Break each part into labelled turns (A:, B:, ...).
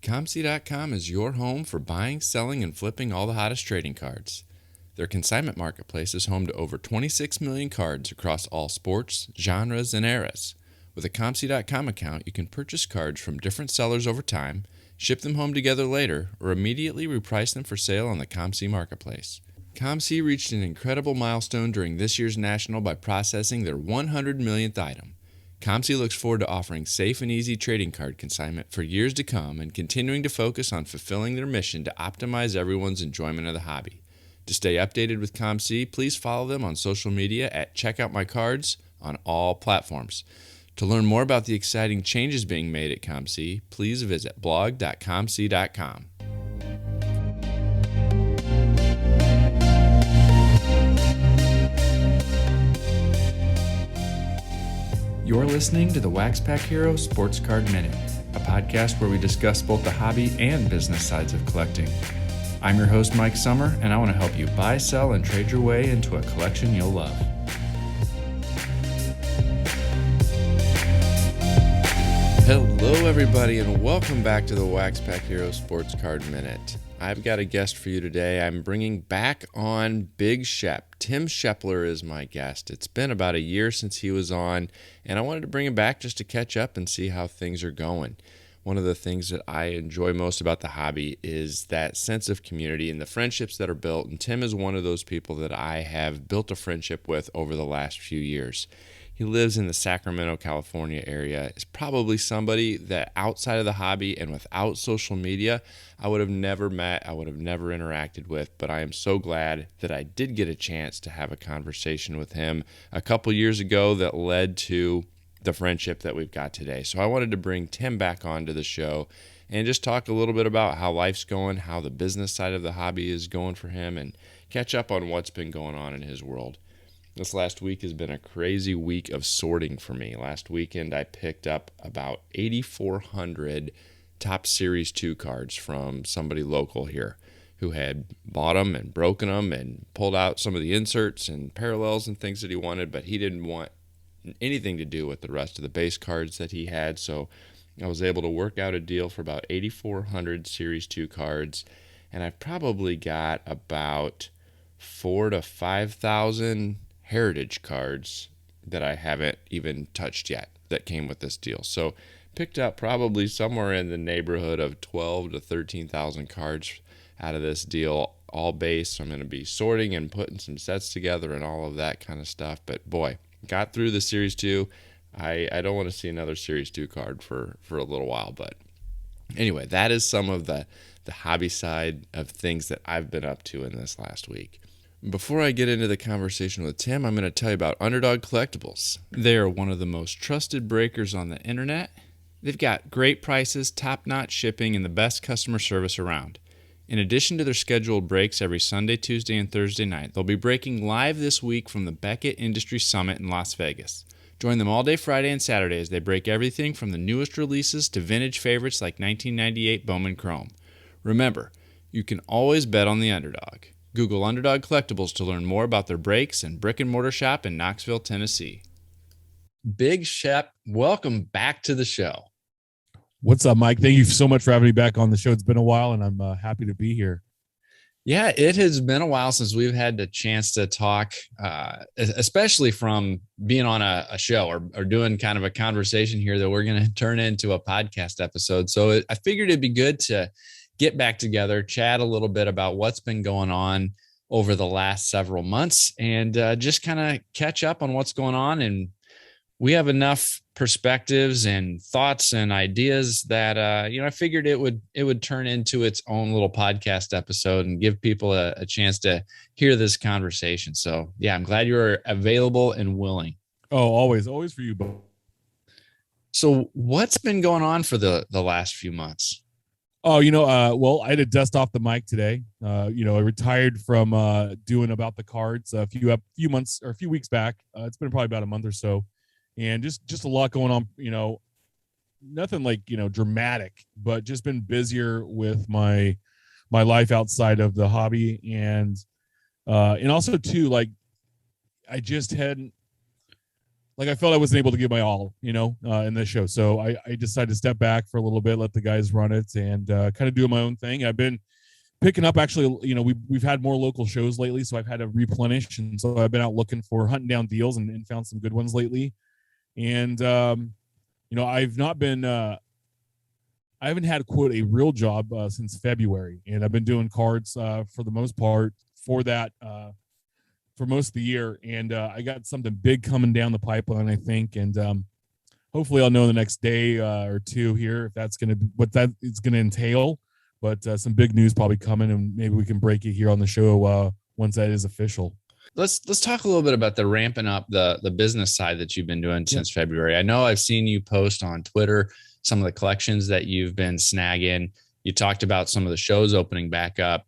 A: ComC.com is your home for buying, selling, and flipping all the hottest trading cards. Their consignment marketplace is home to over 26 million cards across all sports, genres, and eras. With a ComC.com account, you can purchase cards from different sellers over time, ship them home together later, or immediately reprice them for sale on the ComC marketplace. ComC reached an incredible milestone during this year's National by processing their 100 millionth item. ComC looks forward to offering safe and easy trading card consignment for years to come and continuing to focus on fulfilling their mission to optimize everyone's enjoyment of the hobby. To stay updated with ComC, please follow them on social media at CheckOutMyCards on all platforms. To learn more about the exciting changes being made at ComC, please visit blog.comc.com. You're listening to the WaxPackHero Sports Card Minute, a podcast where we discuss both the hobby and business sides of collecting. I'm your host, Mike Summer, and I want to help you buy, sell, and trade your way into a collection you'll love. Hello, everybody, and welcome back to the WaxPackHero Sports Card Minute. I've got a guest for you today. I'm bringing back on Big Shep. Tim Shepler is my guest. It's been about a year since he was on, and I wanted to bring him back just to catch up and see how things are going. One of the things that I enjoy most about the hobby is that sense of community and the friendships that are built, and Tim is one of those people that I have built a friendship with over the last few years. He lives in the Sacramento, California area. Is probably somebody that outside of the hobby and without social media, I would have never met, I would have never interacted with, but I am so glad that I did get a chance to have a conversation with him a couple years ago that led to the friendship that we've got today. So I wanted to bring Tim back onto the show and just talk a little bit about how life's going, how the business side of the hobby is going for him, and catch up on what's been going on in his world. This last week has been a crazy week of sorting for me. Last weekend, I picked up about 8,400 top Series 2 cards from somebody local here who had bought them and broken them and pulled out some of the inserts and parallels and things that he wanted, but he didn't want anything to do with the rest of the base cards that he had. So I was able to work out a deal for about 8,400 Series 2 cards, and I've probably got about 4,000 to 5,000 heritage cards that I haven't even touched yet that came with this deal. So picked up probably somewhere in the neighborhood of 12 to 13,000 cards out of this deal, all base. So I'm going to be sorting and putting some sets together and all of that kind of stuff. But boy, got through the Series 2. I don't want to see another Series 2 card for a little while. But anyway, that is some of the hobby side of things that I've been up to in this last week. Before I get into the conversation with Tim, I'm going to tell you about Underdog Collectibles. They are one of the most trusted breakers on the internet. They've got great prices, top-notch shipping, and the best customer service around. In addition to their scheduled breaks every Sunday, Tuesday, and Thursday night, they'll be breaking live this week from the Beckett Industry Summit in Las Vegas. Join them all day Friday and Saturday as they break everything from the newest releases to vintage favorites like 1998 Bowman Chrome. Remember, you can always bet on the underdog. Google Underdog Collectibles to learn more about their breaks and brick-and-mortar shop in Knoxville, Tennessee. Big Shep, welcome back to the show.
B: What's up, Mike? Thank you so much for having me back on the show. It's been a while, and I'm happy to be here.
A: Yeah, it has been a while since we've had the chance to talk, especially from being on a show or doing kind of a conversation here that we're going to turn into a podcast episode. So I figured it'd be good to get back together, chat a little bit about what's been going on over the last several months, and just kind of catch up on what's going on. And we have enough perspectives and thoughts and ideas that I figured it would turn into its own little podcast episode and give people a chance to hear this conversation. So yeah, I'm glad you're available and willing.
B: Oh, always for you both.
A: So what's been going on for the last few months?
B: Oh, well, I had to dust off the mic today. I retired from doing about the cards a few months or a few weeks back. It's been probably about a month or so, and just a lot going on. Nothing like dramatic, but just been busier with my life outside of the hobby, and also too, like I just hadn't like I felt I wasn't able to give my all, in this show. So I decided to step back for a little bit, let the guys run it, and kind of do my own thing. I've been picking up, actually, we've had more local shows lately, so I've had to replenish, and so I've been out looking for hunting down deals and found some good ones lately. And I've not been I haven't had quote a real job since February, and I've been doing cards for the most part for that for most of the year. And I got something big coming down the pipeline, I think, and hopefully I'll know the next day or two here if that's going to what that is going to entail. But some big news probably coming, and maybe we can break it here on the show once that is official.
A: Let's talk a little bit about the ramping up the business side that you've been doing since February. I know I've seen you post on Twitter some of the collections that you've been snagging. You talked about some of the shows opening back up.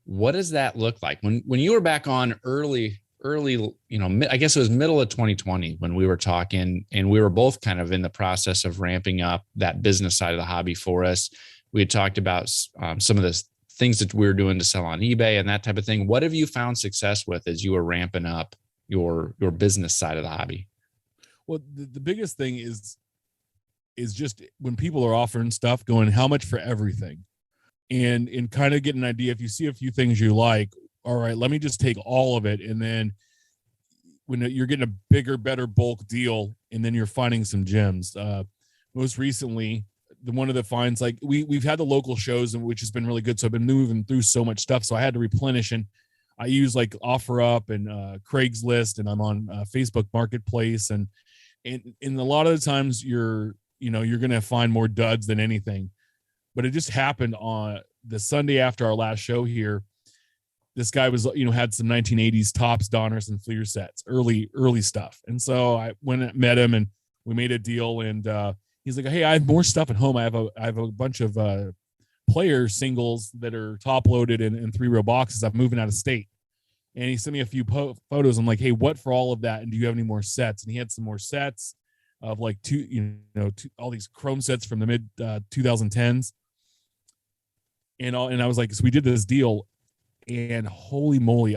A: What does that look like when you were back on early, I guess it was middle of 2020 when we were talking, and we were both kind of in the process of ramping up that business side of the hobby for us. We had talked about some of the things that we were doing to sell on eBay and that type of thing. What have you found success with as you were ramping up your business side of the hobby?
B: Well, the biggest thing is just when people are offering stuff, going how much for everything, and kind of get an idea. If you see a few things you like, all right, let me just take all of it. And then when you're getting a bigger, better bulk deal, and then you're finding some gems. Most recently, one of the finds, like we've had the local shows, and which has been really good. So I've been moving through so much stuff. So I had to replenish, and I use like OfferUp and Craigslist, and I'm on Facebook Marketplace. And a lot of the times you're going to find more duds than anything. But it just happened on the Sunday after our last show here. This guy was, had some 1980s Topps Donners and Fleer sets, early stuff. And so I went and met him, and we made a deal. And he's like, "Hey, I have more stuff at home. I have a bunch of player singles that are top loaded in 3-row boxes. I'm moving out of state." And he sent me a few photos. I'm like, "Hey, what for all of that? And do you have any more sets?" And he had some more sets of like all these chrome sets from the mid 2010s. And I was like, so we did this deal, and holy moly,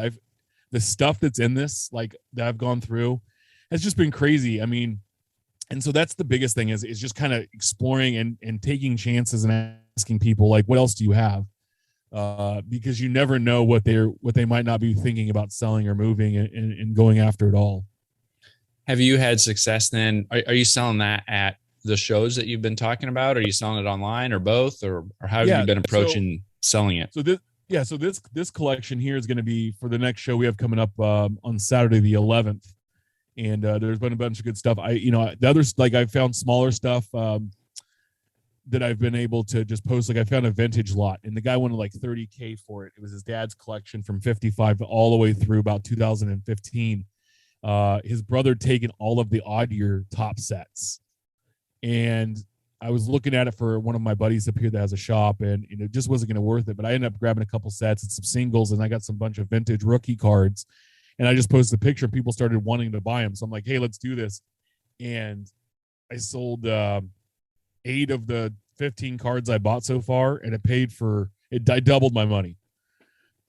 B: the stuff that's in this, like, that I've gone through has just been crazy. I mean, and so that's the biggest thing is just kind of exploring and taking chances and asking people, like, what else do you have? Because you never know what they might not be thinking about selling or moving and going after it all.
A: Have you had success then? Are you selling that at the shows that you've been talking about? Are you selling it online, or both, or how have you been approaching selling it?
B: So this collection here is going to be for the next show we have coming up on Saturday the 11th, and there's been a bunch of good stuff. The others, like, I found smaller stuff that I've been able to just post. Like, I found a vintage lot, and the guy wanted like $30K for it. It was his dad's collection from 55 all the way through about 2015. His brother taken all of the odd year top sets, and I was looking at it for one of my buddies up here that has a shop, and it just wasn't going to worth it. But I ended up grabbing a couple sets and some singles, and I got some bunch of vintage rookie cards, and I just posted a picture, and people started wanting to buy them. So I'm like, "Hey, let's do this." And I sold 8 of the 15 cards I bought so far, and it paid for it. I doubled my money.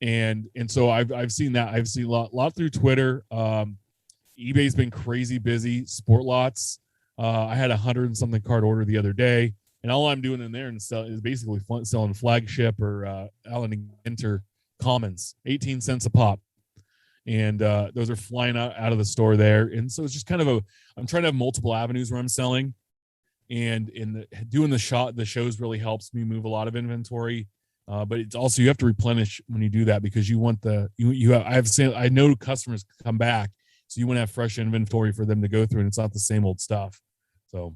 B: And so I've seen that. I've seen a lot through Twitter. eBay's been crazy busy. Sport lots. I had 100 and something card order the other day, and all I'm doing in there is basically selling flagship or Allen Ginter commons, 18 cents a pop. And those are flying out of the store there. And so it's just kind of I'm trying to have multiple avenues where I'm selling, and doing the shows really helps me move a lot of inventory. But it's also, you have to replenish when you do that, because you want I know customers come back, so you want to have fresh inventory for them to go through, and it's not the same old stuff. So,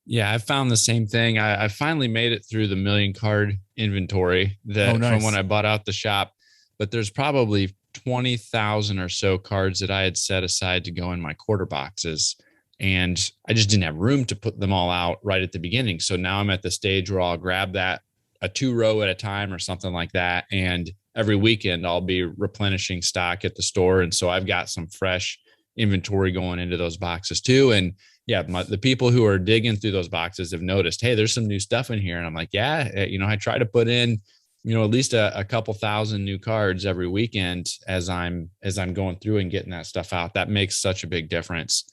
A: yeah, I found the same thing. I finally made it through the million card inventory from when I bought out the shop, but there's probably 20,000 or so cards that I had set aside to go in my quarter boxes, and I just didn't have room to put them all out right at the beginning. So now I'm at the stage where I'll grab that a 2-row at a time or something like that, and every weekend I'll be replenishing stock at the store. And so I've got some fresh inventory going into those boxes too. And yeah, the people who are digging through those boxes have noticed, "Hey, there's some new stuff in here." And I'm like, yeah, I try to put in, at least a couple thousand new cards every weekend as I'm going through and getting that stuff out. That makes such a big difference.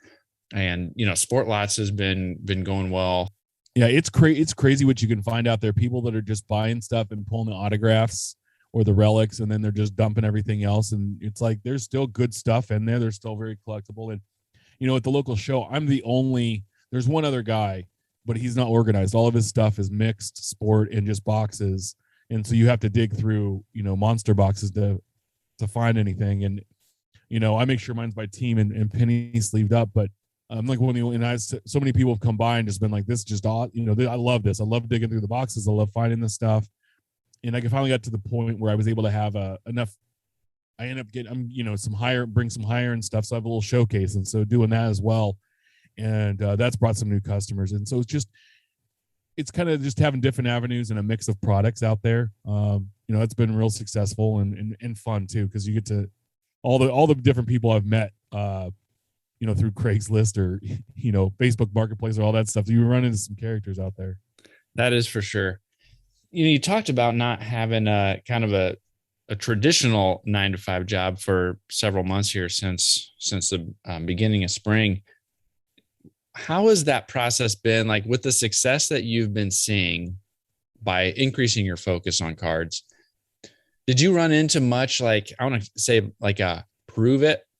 A: and Sport Lots has been going well.
B: Yeah, it's crazy what you can find out there. People that are just buying stuff and pulling the autographs or the relics, and then they're just dumping everything else. And it's like there's still good stuff in there. They're still very collectible. And at the local show, I'm the only. There's one other guy, but he's not organized. All of his stuff is mixed sport and just boxes, and so you have to dig through monster boxes to find anything. And I make sure mine's by team and penny sleeved up, but I'm like so many people have come by and just been like, this is just odd. I love this. I love digging through the boxes. I love finding this stuff. And I finally got to the point where I was able to have enough. I end up getting, bring some higher end stuff. So I have a little showcase. And so doing that as well. And that's brought some new customers. And so it's kind of just having different avenues and a mix of products out there. It's been real successful and fun too, because you get to all the different people I've met, through Craigslist or, Facebook Marketplace or all that stuff. You run into some characters out there.
A: That is for sure. You talked about not having a kind of a traditional 9-to-5 job for several months here since the beginning of spring. How has that process been, like, with the success that you've been seeing by increasing your focus on cards? Did you run into much, like, I want to say, like a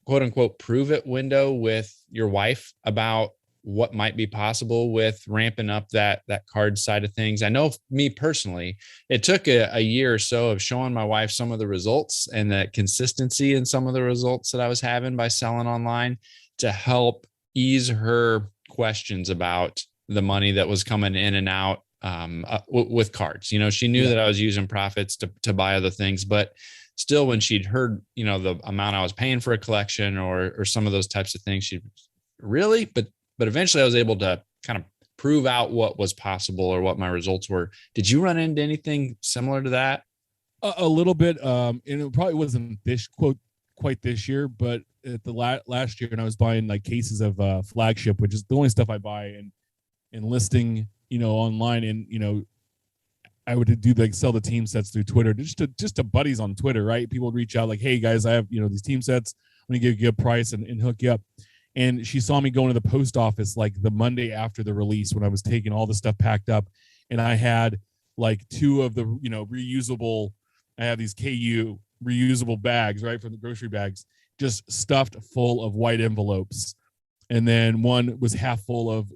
A: quote unquote prove it window with your wife about what might be possible with ramping up that card side of things? I know me personally, it took a year or so of showing my wife some of the results and the consistency in some of the results that I was having by selling online to help ease her questions about the money that was coming in and out with cards. She knew that I was using profits to buy other things, but still, when she'd heard, the amount I was paying for a collection or some of those types of things, she'd really, but eventually I was able to kind of prove out what was possible or what my results were. Did you run into anything similar to that?
B: A little bit. And it probably wasn't quite this year, but at the last year, and I was buying like cases of Flagship, which is the only stuff I buy and listing, online. And, I would do sell the team sets through Twitter, just to buddies on Twitter, right? People would reach out like, hey guys, I have, these team sets. I'm going to give you a good price and hook you up. And she saw me going to the post office like the Monday after the release when I was taking all the stuff packed up. And I had like two of the, reusable, I have these KU reusable bags, right? From the grocery bags, just stuffed full of white envelopes. And then one was half full of,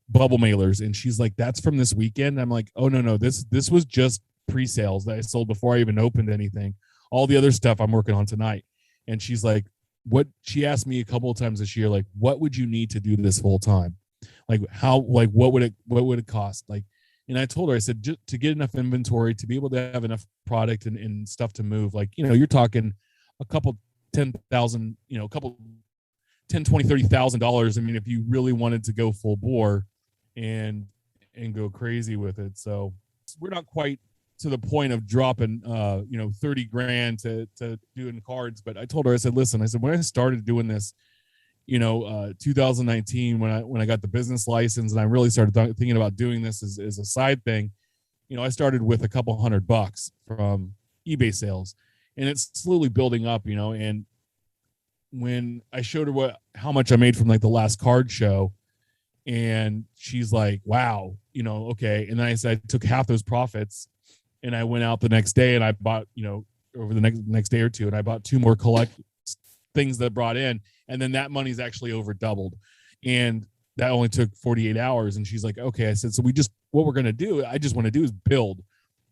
B: bubble mailers. And she's like, that's from this weekend. I'm like, oh, no, this was just pre-sales that I sold before I even opened anything. All the other stuff I'm working on tonight. And she's like, she asked me a couple of times this year, like, what would you need to do this full time? Like what would it cost? Like, and I told her, I said, just to get enough inventory, to be able to have enough product and stuff to move, like, you're talking a couple 10,000, a couple 10, 20, $30,000. I mean, if you really wanted to go full bore and go crazy with it. So we're not quite to the point of dropping, 30 grand to doing cards. But I told her, I said, listen, when I started doing this, 2019, when I got the business license and I really started thinking about doing this as a side thing, I started with a couple $100 from eBay sales, and it's slowly building up, and when I showed her how much I made from like the last card show, and she's like, wow, okay. And then I said, I took half those profits and I went out the next day and I bought, over the next day or two, and I bought two more things that brought in. And then that money's actually over doubled. And that only took 48 hours. And she's like, okay. I said, so what we're going to do, I just want to do is build.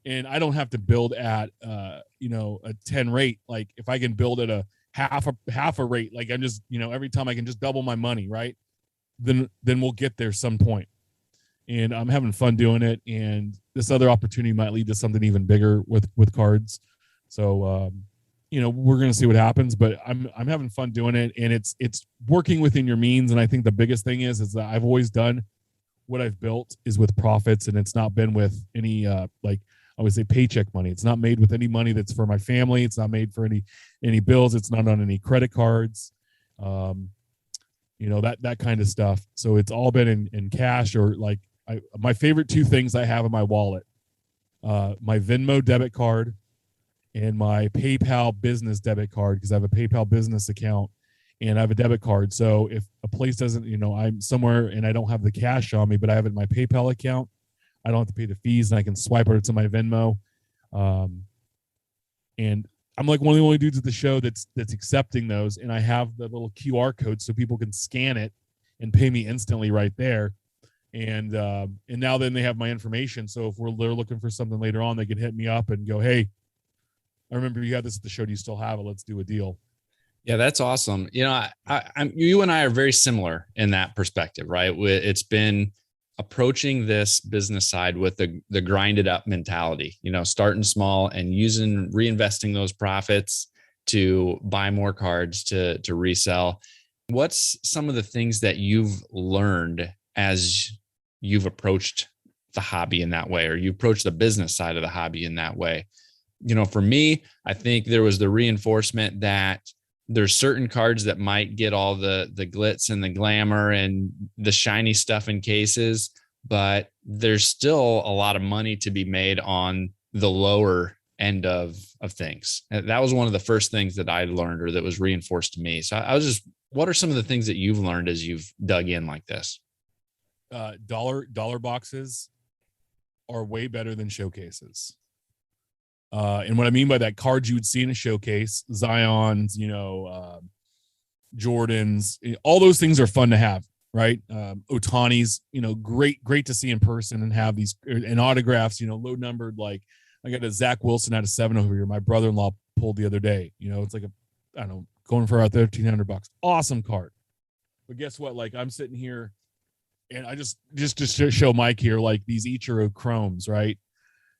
B: And I don't have to build at, a 10 rate. Like if I can build at a half a rate, like I'm just, every time I can just double my money, right? Then we'll get there some point. And I'm having fun doing it. And this other opportunity might lead to something even bigger with cards. So, we're going to see what happens, but I'm having fun doing it, and it's working within your means. And I think the biggest thing is that I've always done what I've built is with profits, and it's not been with any, like I always say, paycheck money. It's not made with any money that's for my family. It's not made for any bills. It's not on any credit cards, that kind of stuff. So it's all been in cash, or like my favorite two things I have in my wallet, my Venmo debit card and my PayPal business debit card, because I have a PayPal business account. and I have a debit card. So if a place doesn't, I'm somewhere and I don't have the cash on me, but I have it in my PayPal account, I don't have to pay the fees, and I can swipe it to my Venmo. And I'm like one of the only dudes at the show that's accepting those, and I have the little QR code so people can scan it and pay me instantly right there. And now then they have my information. So if they're looking for something later on, they can hit me up and go, "Hey, I remember you had this at the show. Do you still have it? Let's do a deal."
C: Yeah, that's awesome. You and I are very similar in that perspective, right? It's been approaching this business side with the grinded up mentality, starting small and reinvesting those profits to buy more cards to resell. What's some of the things that you've learned as you've approached the hobby in that way, or you approach the business side of the hobby in that way? For me, I think there was the reinforcement that there's certain cards that might get all the glitz and the glamour and the shiny stuff in cases, but there's still a lot of money to be made on the lower end of things. That was one of the first things that I learned, or that was reinforced to me. So I was just, what are some of the things that you've learned as you've dug in like this?
B: Dollar boxes are way better than showcases. And what I mean by that, cards you would see in a showcase, Zions, Jordans, all those things are fun to have, right? Otani's, great to see in person and have these and autographs, low numbered. Like I got a Zach Wilson out of 7 over here. My brother-in-law pulled the other day. It's like I don't know, going for out there $1,500. Awesome card. But guess what? Like I'm sitting here, and I just to show Mike here, like these Ichiro Chromes, right?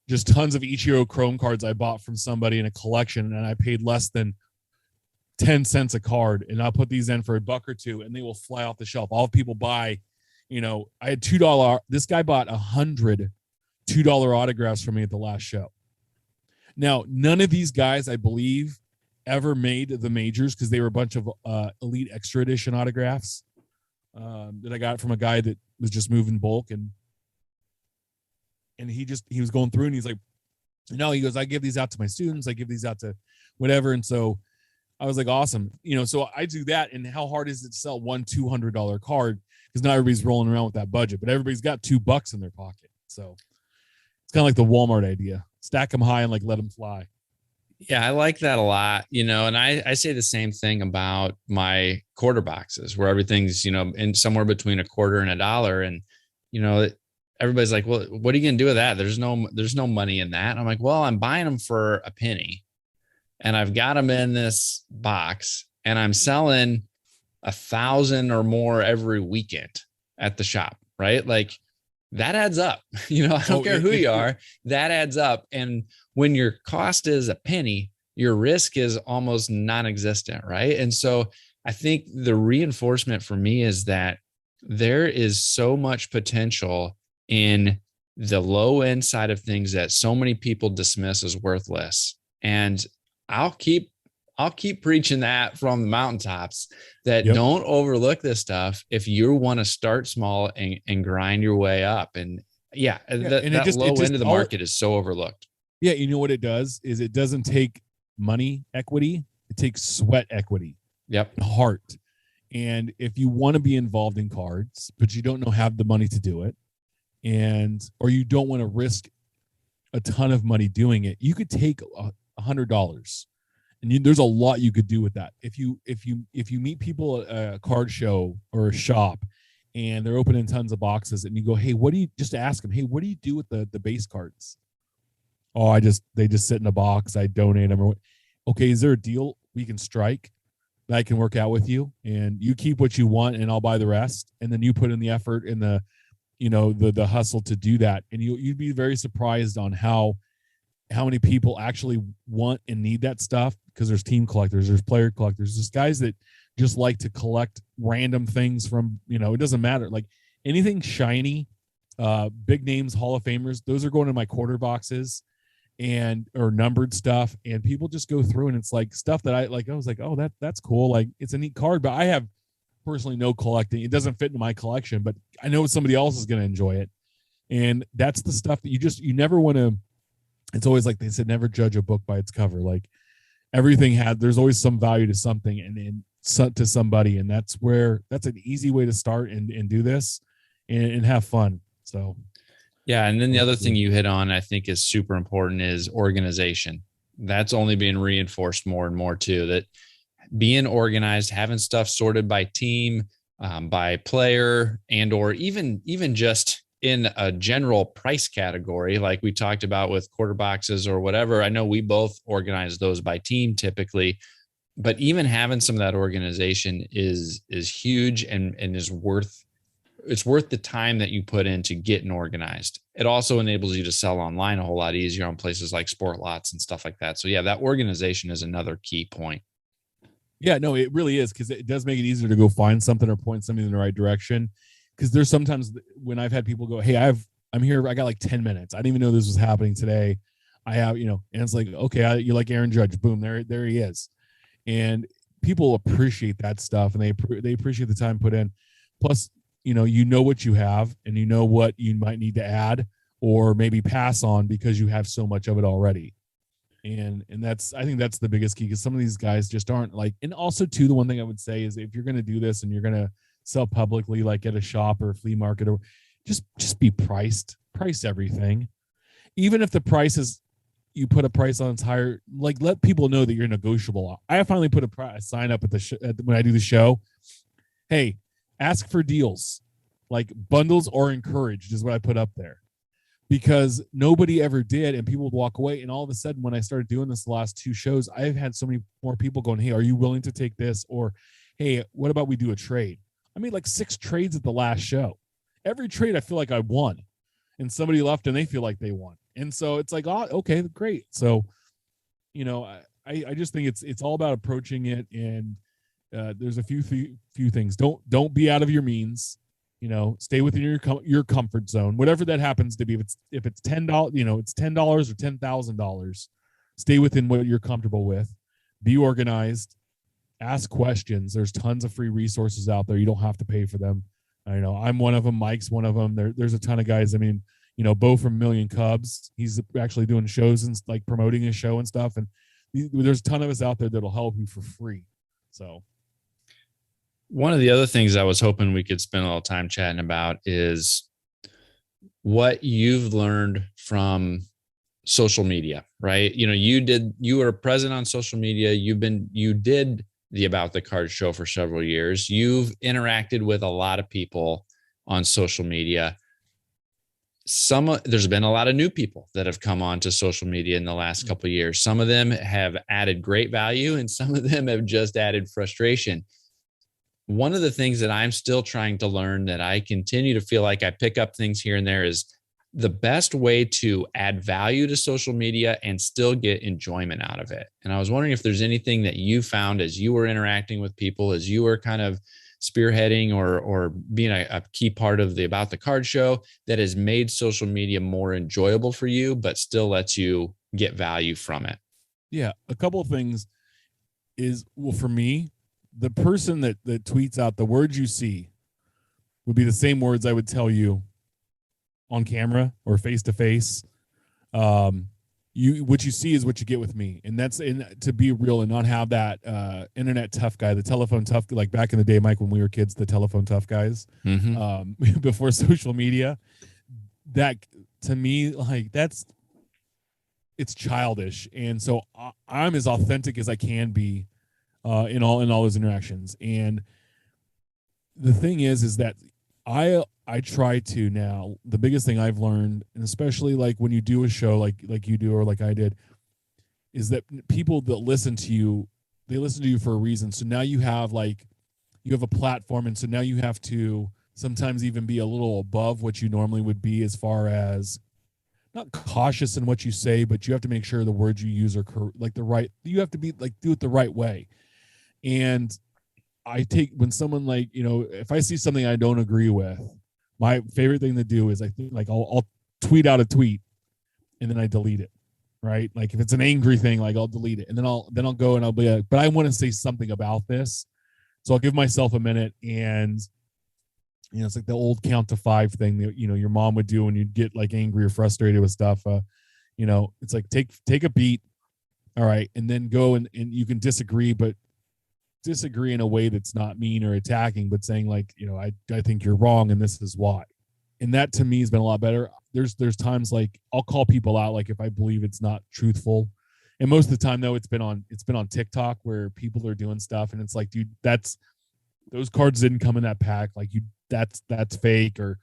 B: Just tons of Ichiro Chrome cards I bought from somebody in a collection, and I paid less than 10 cents a card, and I'll put these in for $1 or $2, and they will fly off the shelf. All people buy, I had $2. This guy bought 100 $2 autographs from me at the last show. Now, none of these guys, I believe, ever made the majors because they were a bunch of Elite Extra Edition autographs that I got from a guy that was just moving bulk, and he was going through, and he's like, no, he goes, I give these out to my students, I give these out to whatever. And so I was like, awesome. So I do that. And how hard is it to sell one $200 card? Because not everybody's rolling around with that budget, but everybody's got $2 in their pocket. So it's kind of like the Walmart idea. Stack them high and let them fly.
C: Yeah, I like that a lot, and I say the same thing about my quarter boxes, where everything's, in somewhere between $0.25 and $1. And, everybody's like, well, what are you going to do with that? There's no money in that. I'm like, well, I'm buying them for a penny, and I've got them in this box, and I'm selling 1,000 or more every weekend at the shop, right? Like that adds up. I don't care who you are, that adds up. And when your cost is a penny, your risk is almost non-existent, right? And so I think the reinforcement for me is that there is so much potential in the low end side of things that so many people dismiss as worthless. And I'll keep preaching that from the mountaintops, that don't overlook this stuff if you want to start small and grind your way up. And that low end of the market is so overlooked.
B: Yeah. You know what it does is it doesn't take money equity. It takes sweat equity.
C: Yep.
B: Heart. And if you want to be involved in cards, but you don't have the money to do it, or you don't want to risk a ton of money doing it, you could take $100, and there's a lot you could do with that. If you meet people at a card show or a shop, and they're opening tons of boxes, and you go, hey, just ask them, hey, what do you do with the base cards? Oh, they just sit in a box. I donate them. Okay, is there a deal we can strike that I can work out with you, and you keep what you want, and I'll buy the rest, and then you put in the effort and the hustle to do that, and you'd be very surprised on how many people actually want and need that stuff, because there's team collectors, there's player collectors, there's guys that just like to collect random things from, it doesn't matter, like anything shiny, big names, Hall of Famers, those are going in my quarter boxes or numbered stuff, and people just go through, and it's like stuff that I was like, oh, that's cool, like it's a neat card, but I have personally no collecting. It doesn't fit in my collection, but I know somebody else is going to enjoy it. And that's the stuff that you never want to, it's always like they said, never judge a book by its cover. Like everything there's always some value to something. And to somebody, and that's an easy way to start and do this and have fun. So
C: yeah. And then the other thing you hit on, I think is super important, is organization. That's only being reinforced more and more too, that being organized, having stuff sorted by team, by player, and or even just in a general price category, like we talked about with quarter boxes or whatever. I know we both organize those by team typically, but even having some of that organization is huge and is worth the time that you put into getting organized. It also enables you to sell online a whole lot easier on places like Sport Lots and stuff like that. So yeah, that organization is another key point.
B: Yeah, no, it really is, because it does make it easier to go find something or point something in the right direction. Because there's sometimes when I've had people go, "Hey, I'm here. I got like 10 minutes. I didn't even know this was happening today. I have, and it's like, okay, you like Aaron Judge? Boom, there he is." And people appreciate that stuff, and they appreciate the time put in. Plus, you know what you have, and you know what you might need to add or maybe pass on because you have so much of it already. And I think that's the biggest key, because some of these guys just aren't like. And also too, the one thing I would say is, if you're going to do this and you're going to sell publicly, like at a shop or a flea market, or just be price everything. Even if the price is, you put a price on, it's higher, like let people know that you're negotiable. I finally put a sign up when I do the show. Hey, ask for deals, like bundles or encouraged is what I put up there, because nobody ever did, and people would walk away. And all of a sudden, when I started doing this the last 2 shows, I've had so many more people going, "Hey, are you willing to take this?" Or, "Hey, what about we do a trade?" I made like 6 trades at the last show. Every trade I feel like I won, and somebody left and they feel like they won. And so it's like, oh, okay, great. So, I just think it's all about approaching it. And there's a few things. Don't be out of your means. Stay within your comfort zone, whatever that happens to be. If it's $10, it's $10 or $10,000. Stay within what you're comfortable with. Be organized. Ask questions. There's tons of free resources out there. You don't have to pay for them. I'm one of them. Mike's one of them. There's a ton of guys. I mean, Bo from Million Cubs, he's actually doing shows and like promoting his show and stuff. And there's a ton of us out there that'll help you for free. So
C: one of the other things I was hoping we could spend a little time chatting about is what you've learned from social media, right? You were present on social media. You did the About the Card show for several years. You've interacted with a lot of people on social media. There's been a lot of new people that have come on to social media in the last couple of years. Some of them have added great value, and some of them have just added frustration. One of the things that I'm still trying to learn, that I continue to feel like I pick up things here and there, is the best way to add value to social media and still get enjoyment out of it. And I was wondering if there's anything that you found as you were interacting with people, as you were kind of spearheading or being a key part of the About the Card show, that has made social media more enjoyable for you, but still lets you get value from it.
B: Yeah, a couple of things is, well, for me, the person that tweets out the words you see would be the same words I would tell you on camera or face to face. What you see is what you get with me, and that's to be real and not have that internet tough guy, the telephone tough, like back in the day, Mike, when we were kids, the telephone tough guys, before social media. That to me, like it's childish, and so I'm as authentic as I can be in all those interactions. And the thing is that I try to now, the biggest thing I've learned, and especially like when you do a show like you do or like I did, is that people that listen to you, they listen to you for a reason. So now you have a platform, and so now you have to sometimes even be a little above what you normally would be, as far as not cautious in what you say, but you have to make sure the words you use are like the right. You have to be like, do it the right way. And I take, when someone if I see something I don't agree with, my favorite thing to do is I'll tweet out a tweet and then I delete it. Right. Like if it's an angry thing, like I'll delete it, and then I'll go and I'll be like, but I want to say something about this. So I'll give myself a minute, and it's like the old count to 5 thing that, your mom would do when you'd get like angry or frustrated with stuff. It's like, take a beat. All right. And then go and you can disagree, but disagree in a way that's not mean or attacking, but saying like, I think you're wrong and this is why. And that to me has been a lot better. There's times like I'll call people out, like if I believe it's not truthful. And most of the time though, it's been on TikTok where people are doing stuff and it's like, dude, those cards didn't come in that pack. Like that's fake, or,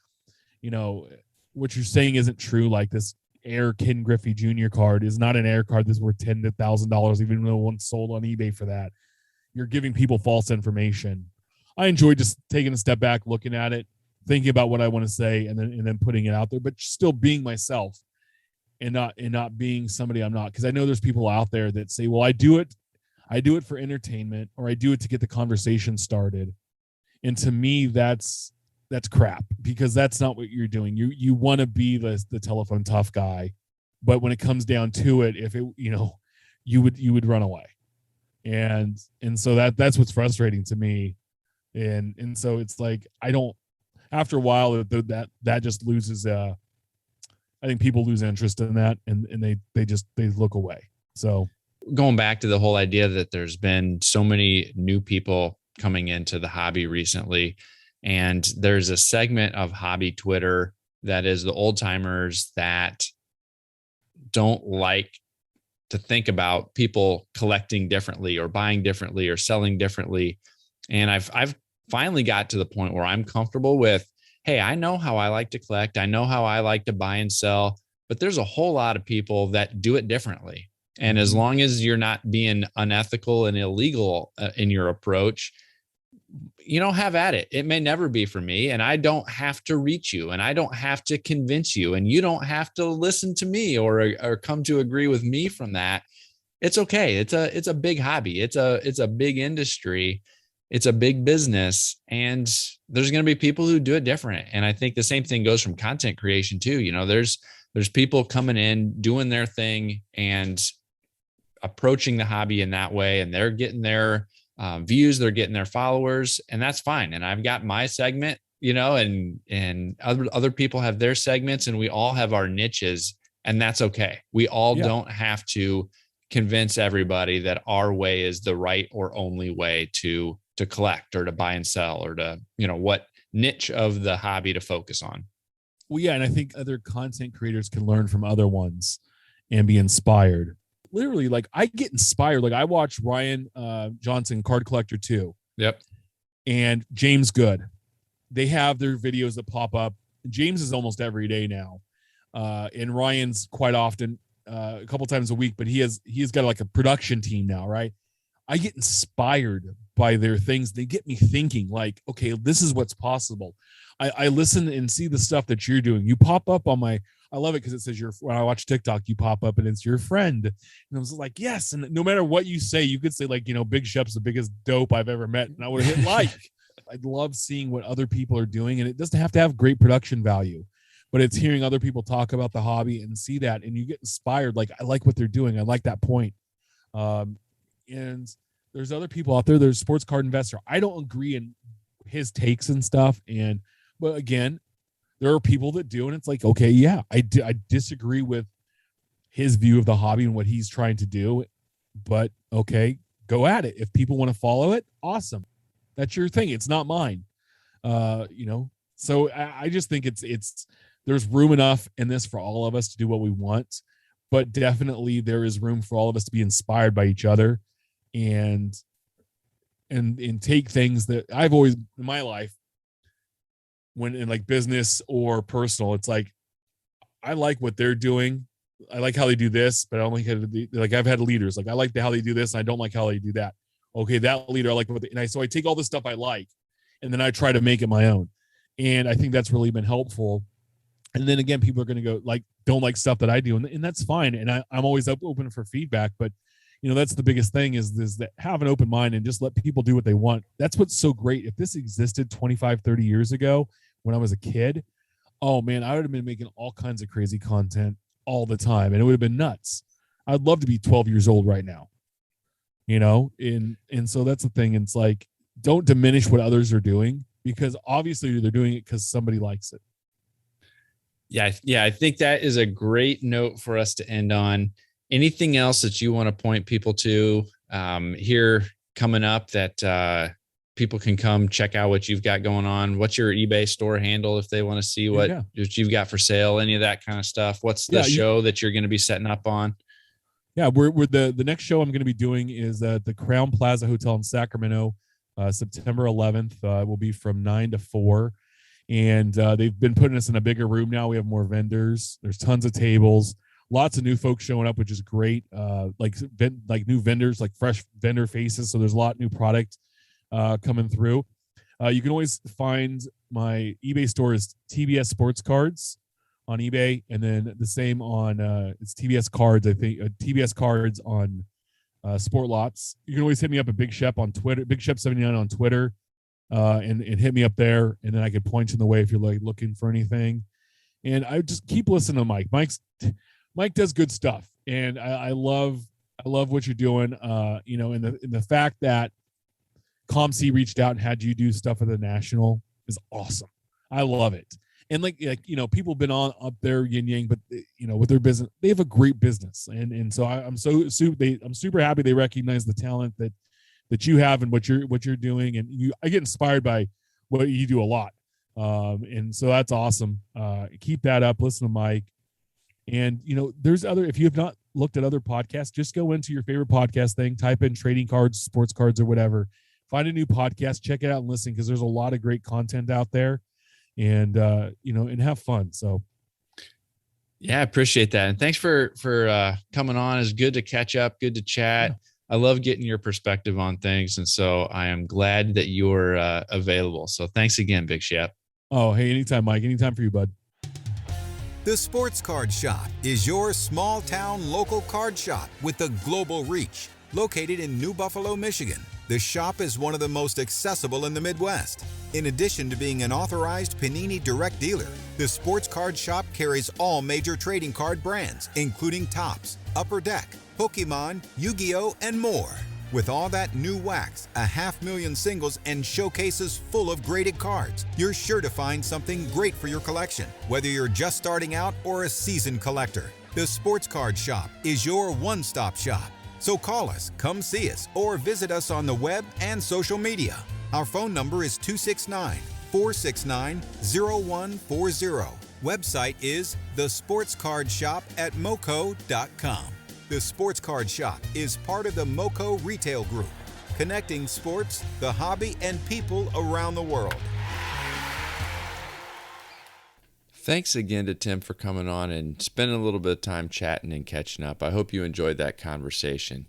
B: what you're saying isn't true. Like this Air Ken Griffey Jr. card is not an Air card that's worth $10,000, even though one sold on eBay for that. You're giving people false information. I enjoy just taking a step back, looking at it, thinking about what I want to say, and then putting it out there, but still being myself and not being somebody I'm not. Because I know there's people out there that say, well, I do it for entertainment, or I do it to get the conversation started. And to me, that's crap, because that's not what you're doing. You want to be the telephone tough guy, but when it comes down to it, if it, you would run away. And so that's what's frustrating to me. And so it's like, after a while that just loses, I think people lose interest in that, and they look away. So
C: going back to the whole idea that there's been so many new people coming into the hobby recently, and there's a segment of hobby Twitter that is the old timers that don't like to think about people collecting differently or buying differently or selling differently. And I've finally got to the point where I'm comfortable with, hey, I know how I like to collect. I know how I like to buy and sell, but there's a whole lot of people that do it differently. And as long as you're not being unethical and illegal in your approach, have at it. It may never be for me, and I don't have to reach you, and I don't have to convince you, and you don't have to listen to me or come to agree with me from that. It's okay. It's a big hobby. It's a big industry. It's a big business, and there's going to be people who do it different. And I think the same thing goes from content creation too. There's people coming in, doing their thing and approaching the hobby in that way, and they're getting their views, they're getting their followers, and that's fine. And I've got my segment, and other people have their segments, and we all have our niches, and that's okay. We all don't have to convince everybody that our way is the right or only way to collect or to buy and sell, or to, what niche of the hobby to focus on.
B: Well, yeah. And I think other content creators can learn from other ones and be inspired. Literally, like I get inspired. Like I watch Ryan Johnson, Card Collector 2.
C: Yep.
B: And James Good. They have their videos that pop up. James is almost every day now. And Ryan's quite often, a couple times a week, but he's got like a production team now, right? I get inspired by their things. They get me thinking like, okay, this is what's possible. I listen and see the stuff that you're doing. You pop up on I love it because it says when I watch TikTok, you pop up and it's your friend. And I was like, yes. And no matter what you say, you could say like, Big Shep's the biggest dope I've ever met. And I would have hit like. I love seeing what other people are doing. And it doesn't have to have great production value, but it's hearing other people talk about the hobby and see that. And you get inspired. Like, I like what they're doing. I like that point. And there's other people out there. There's Sports Card Investor. I don't agree in his takes and stuff. But again, there are people that do, and it's like, okay, yeah, I disagree with his view of the hobby and what he's trying to do, but okay, go at it. If people want to follow it, awesome. That's your thing. It's not mine. So I just think there's room enough in this for all of us to do what we want, but definitely there is room for all of us to be inspired by each other and take things that I've always in my life, when in like business or personal, it's like, I like what they're doing. I like how they do this, but I don't like how like I've had leaders. Like I like how they do this. And I don't like how they do that. Okay. That leader, I like so I take all the stuff I like, and then I try to make it my own. And I think that's really been helpful. And then again, people are going to go like, don't like stuff that I do. And that's fine. And I'm always open for feedback, but that's the biggest thing is that have an open mind and just let people do what they want. That's what's so great. If this existed 25, 30 years ago, when I was a kid, oh man, I would have been making all kinds of crazy content all the time, and it would have been nuts. I'd love to be 12 years old right now, and so that's the thing. It's like, don't diminish what others are doing, because obviously they're doing it because somebody likes it.
C: Yeah. I think that is a great note for us to end on. Anything else that you want to point people to here coming up that people can come check out what you've got going on? What's your eBay store handle if they want to see what you've got for sale, any of that kind of stuff? What's the show that you're going to be setting up on?
B: Yeah, we're the next show I'm going to be doing is at the Crown Plaza Hotel in Sacramento, September 11th. Will be from 9 to 4. And they've been putting us in a bigger room now. We have more vendors. There's tons of tables, lots of new folks showing up, which is great. Like new vendors, like fresh vendor faces. So there's a lot of new product coming through. You can always find my eBay store is TBS Sports Cards on eBay, and then the same on it's TBS Cards. I think TBS Cards on Sport Lots. You can always hit me up at Big Shep on Twitter, Big Shep 79 on Twitter. And hit me up there, and then I can point you in the way if you're like looking for anything. And I just keep listening to Mike. Mike does good stuff, and I love what you're doing. You know, and the fact that ComC reached out and had you do stuff at the National is awesome. I love it. And like you know, people have been on up there yin yang, but you know, with their business, they have a great business, and so I'm super happy they recognize the talent that you have and what you're doing, and I get inspired by what you do a lot, and so that's awesome. Keep that up. Listen to Mike, and you know, there's other. If you have not looked at other podcasts, just go into your favorite podcast thing, type in trading cards, sports cards, or whatever. Find a new podcast, check it out, and listen, because there's a lot of great content out there, and you know, and have fun. So.
C: Yeah, I appreciate that, and thanks for coming on. It's good to catch up, good to chat. Yeah. I love getting your perspective on things. And so I am glad that you're available. So thanks again, Big Shep.
B: Oh, hey, anytime, Mike. Anytime for you, bud.
D: The Sports Card Shop is your small town local card shop with a global reach. Located in New Buffalo, Michigan, the shop is one of the most accessible in the Midwest. In addition to being an authorized Panini direct dealer, the Sports Card Shop carries all major trading card brands, including Topps, Upper Deck, Pokemon, Yu-Gi-Oh, and more. With all that new wax, 500,000 singles, and showcases full of graded cards, you're sure to find something great for your collection, whether you're just starting out or a seasoned collector. The Sports Card Shop is your one-stop shop. So call us, come see us, or visit us on the web and social media. Our phone number is 269-469-0140. Website is thesportscardshop@moco.com. The Sports Card Shop is part of the Moco Retail Group, connecting sports, the hobby, and people around the world.
A: Thanks again to Tim for coming on and spending a little bit of time chatting and catching up. I hope you enjoyed that conversation.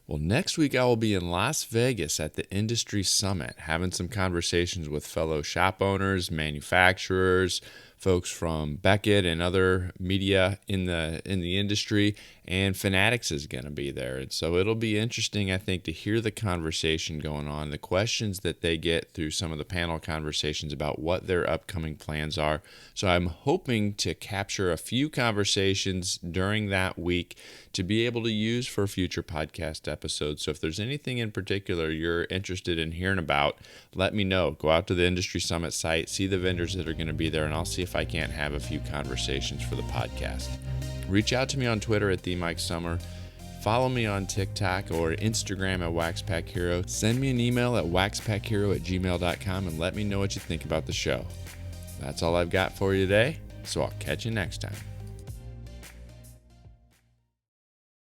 A: Well, next week I will be in Las Vegas at the Industry Summit, having some conversations with fellow shop owners, manufacturers, folks from Beckett and other media in the industry, and Fanatics is going to be there. And so it'll be interesting, I think, to hear the conversation going on, the questions that they get through some of the panel conversations about what their upcoming plans are. So I'm hoping to capture a few conversations during that week to be able to use for future podcast episodes. So if there's anything in particular you're interested in hearing about, let me know. Go out to the Industry Summit site, see the vendors that are going to be there, and I'll see if I can't have a few conversations for the podcast. Reach out to me on Twitter at @TheMikeSummer. Follow me on TikTok or Instagram at WaxPackHero. Send me an email at WaxPackHero@gmail.com and let me know what you think about the show. That's all I've got for you today, so I'll catch you next time.